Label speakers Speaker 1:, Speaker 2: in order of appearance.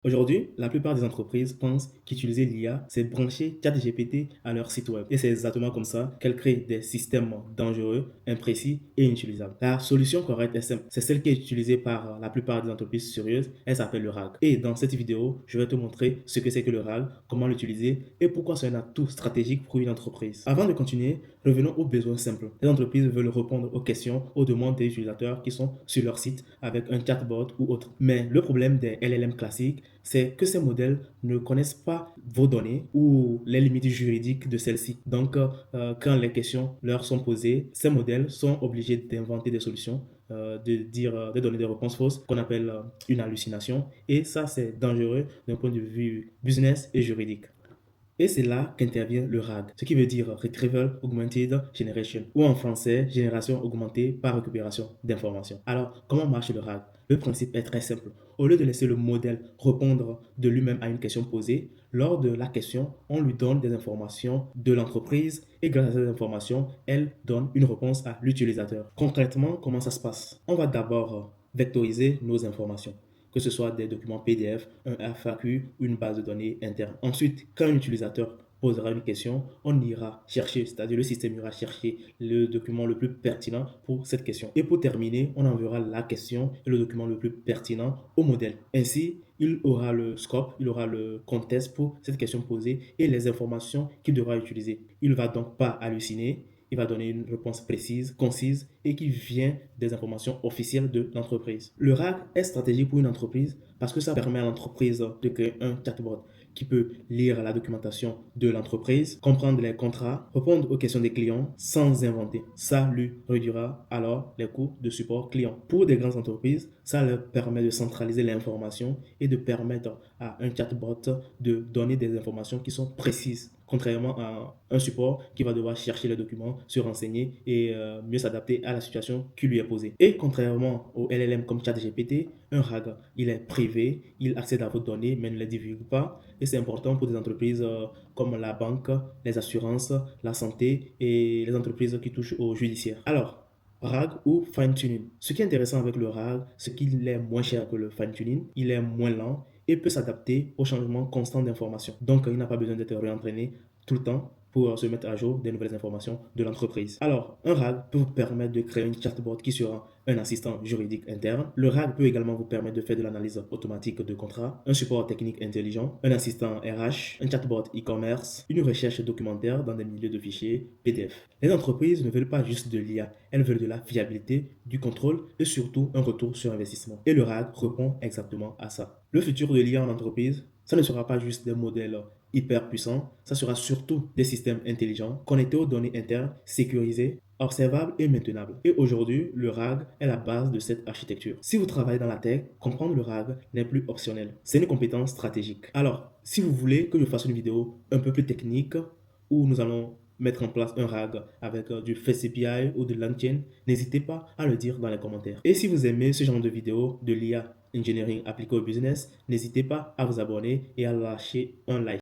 Speaker 1: Aujourd'hui, la plupart des entreprises pensent qu'utiliser l'IA, c'est brancher ChatGPT à leur site web. Et c'est exactement comme ça qu'elles créent des systèmes dangereux, imprécis et inutilisables. La solution correcte est simple. C'est celle qui est utilisée par la plupart des entreprises sérieuses. Elle s'appelle le RAG. Et dans cette vidéo, je vais te montrer ce que c'est que le RAG, comment l'utiliser et pourquoi c'est un atout stratégique pour une entreprise. Avant de continuer, revenons aux besoins simples. Les entreprises veulent répondre aux questions, aux demandes des utilisateurs qui sont sur leur site avec un chatbot ou autre. Mais le problème des LLM classiques, c'est que ces modèles ne connaissent pas vos données ou les limites juridiques de celles-ci. Donc, quand les questions leur sont posées, ces modèles sont obligés d'inventer des solutions, de donner des réponses fausses qu'on appelle une hallucination. Et ça, c'est dangereux d'un point de vue business et juridique. Et c'est là qu'intervient le RAG, ce qui veut dire Retrieval Augmented Generation, ou en français, génération augmentée par récupération d'informations. Alors, comment marche le RAG? Le principe est très simple. Au lieu de laisser le modèle répondre de lui-même à une question posée, lors de la question, on lui donne des informations de l'entreprise et grâce à ces informations, elle donne une réponse à l'utilisateur. Concrètement, comment ça se passe? On va d'abord vectoriser nos informations, que ce soit des documents PDF, un FAQ ou une base de données interne. Ensuite, quand un utilisateur posera une question, on ira chercher, c'est-à-dire le système ira chercher le document le plus pertinent pour cette question. Et pour terminer, on enverra la question et le document le plus pertinent au modèle. Ainsi, il aura le scope, il aura le contexte pour cette question posée et les informations qu'il devra utiliser. Il ne va donc pas halluciner, il va donner une réponse précise, concise et qui vient des informations officielles de l'entreprise. Le RAG est stratégique pour une entreprise parce que ça permet à l'entreprise de créer un chatbot qui peut lire la documentation de l'entreprise, comprendre les contrats, répondre aux questions des clients sans inventer. Ça lui réduira alors les coûts de support client. Pour des grandes entreprises, ça leur permet de centraliser l'information et de permettre à un chatbot de donner des informations qui sont précises, contrairement à un support qui va devoir chercher les documents, se renseigner et mieux s'adapter à la situation qui lui est posée. Et contrairement au LLM comme ChatGPT, un RAG, il est privé, il accède à vos données mais ne les divulgue pas. Et c'est important pour des entreprises comme la banque, les assurances, la santé et les entreprises qui touchent au judiciaire. Alors, RAG ou fine-tuning. Ce qui est intéressant avec le RAG, c'est qu'il est moins cher que le fine-tuning, il est moins lent et peut s'adapter aux changements constants d'informations. Donc, il n'a pas besoin d'être réentraîné tout le temps pour se mettre à jour des nouvelles informations de l'entreprise. Alors, un RAG peut vous permettre de créer une chatbot qui sera un assistant juridique interne. Le RAG peut également vous permettre de faire de l'analyse automatique de contrats, un support technique intelligent, un assistant RH, un chatbot e-commerce, une recherche documentaire dans des milieux de fichiers PDF. Les entreprises ne veulent pas juste de l'IA, elles veulent de la fiabilité, du contrôle et surtout un retour sur investissement. Et le RAG répond exactement à ça. Le futur de l'IA en entreprise, ça ne sera pas juste des modèles hyper puissants, ça sera surtout des systèmes intelligents, connectés aux données internes, sécurisés, observables et maintenables. Et aujourd'hui, le RAG est la base de cette architecture. Si vous travaillez dans la tech, comprendre le RAG n'est plus optionnel. C'est une compétence stratégique. Alors, si vous voulez que je fasse une vidéo un peu plus technique, où nous allons mettre en place un RAG avec du Face API ou de LangChain, n'hésitez pas à le dire dans les commentaires. Et si vous aimez ce genre de vidéo de l'IA Engineering appliqué au business, n'hésitez pas à vous abonner et à lâcher un like.